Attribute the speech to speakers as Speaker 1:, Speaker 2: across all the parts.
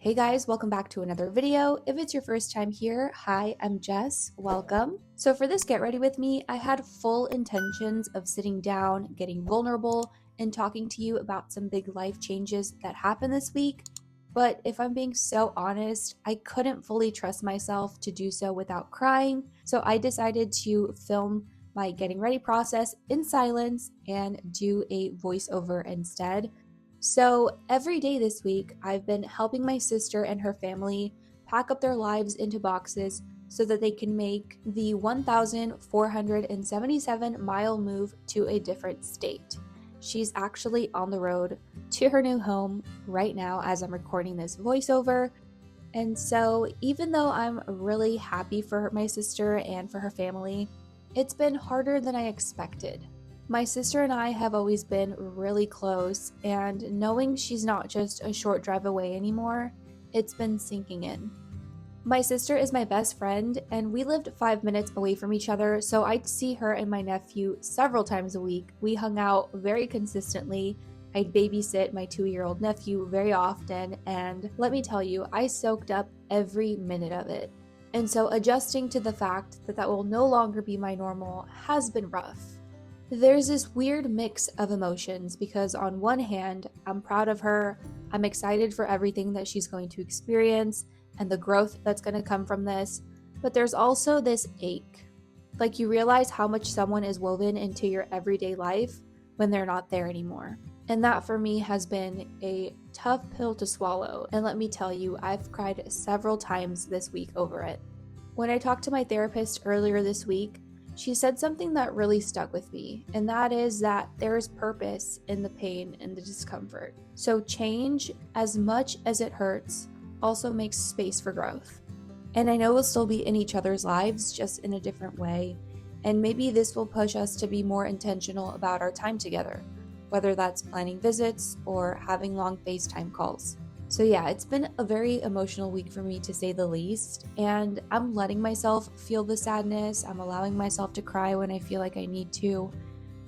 Speaker 1: Hey guys, welcome back to another video. If it's your first time here, hi, I'm Jess, welcome. So for this Get Ready With Me, I had full intentions of sitting down, getting vulnerable, and talking to you about some big life changes that happened this week. But if I'm being so honest, I couldn't fully trust myself to do so without crying. So I decided to film my getting ready process in silence and do a voiceover instead. So every day this week, I've been helping my sister and her family pack up their lives into boxes so that they can make the 1,477-mile move to a different state. She's actually on the road to her new home right now as I'm recording this voiceover. And so even though I'm really happy for my sister and for her family, it's been harder than I expected. My sister and I have always been really close, and knowing she's not just a short drive away anymore, it's been sinking in. My sister is my best friend, and we lived 5 minutes away from each other, so I'd see her and my nephew several times a week. We hung out very consistently. I'd babysit my 2-year-old nephew very often, and let me tell you, I soaked up every minute of it. And so adjusting to the fact that that will no longer be my normal has been rough. There's this weird mix of emotions because on one hand, I'm proud of her, I'm excited for everything that she's going to experience and the growth that's going to come from this, but there's also this ache. Like you realize how much someone is woven into your everyday life when they're not there anymore. And that for me has been a tough pill to swallow, and let me tell you, I've cried several times this week over it. When I talked to my therapist earlier this week, she said something that really stuck with me, and that is that there is purpose in the pain and the discomfort. So change, as much as it hurts, also makes space for growth. And I know we'll still be in each other's lives, just in a different way, and maybe this will push us to be more intentional about our time together, whether that's planning visits or having long FaceTime calls. So yeah, it's been a very emotional week for me to say the least, and I'm letting myself feel the sadness. I'm allowing myself to cry when I feel like I need to,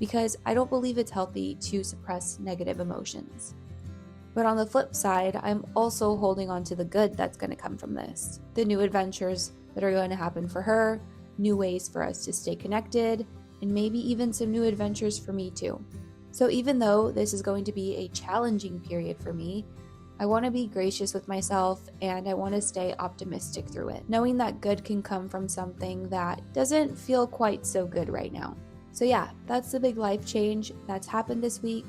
Speaker 1: because I don't believe it's healthy to suppress negative emotions. But on the flip side, I'm also holding on to the good that's going to come from this. The new adventures that are going to happen for her, new ways for us to stay connected, and maybe even some new adventures for me too. So even though this is going to be a challenging period for me, I want to be gracious with myself and I want to stay optimistic through it, knowing that good can come from something that doesn't feel quite so good right now. So yeah, that's the big life change that's happened this week.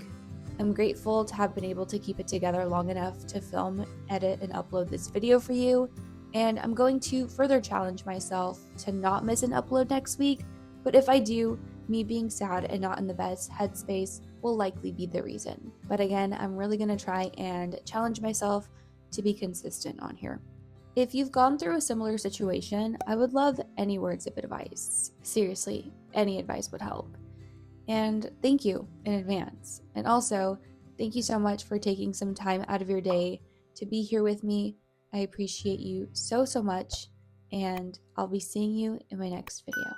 Speaker 1: I'm grateful to have been able to keep it together long enough to film, edit, and upload this video for you. And I'm going to further challenge myself to not miss an upload next week, but if I do, me being sad and not in the best headspace will likely be the reason. But again, I'm really going to try and challenge myself to be consistent on here. If you've gone through a similar situation, I would love any words of advice. Seriously, any advice would help. And thank you in advance. And also, thank you so much for taking some time out of your day to be here with me. I appreciate you so much, and I'll be seeing you in my next video.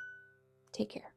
Speaker 1: Take care.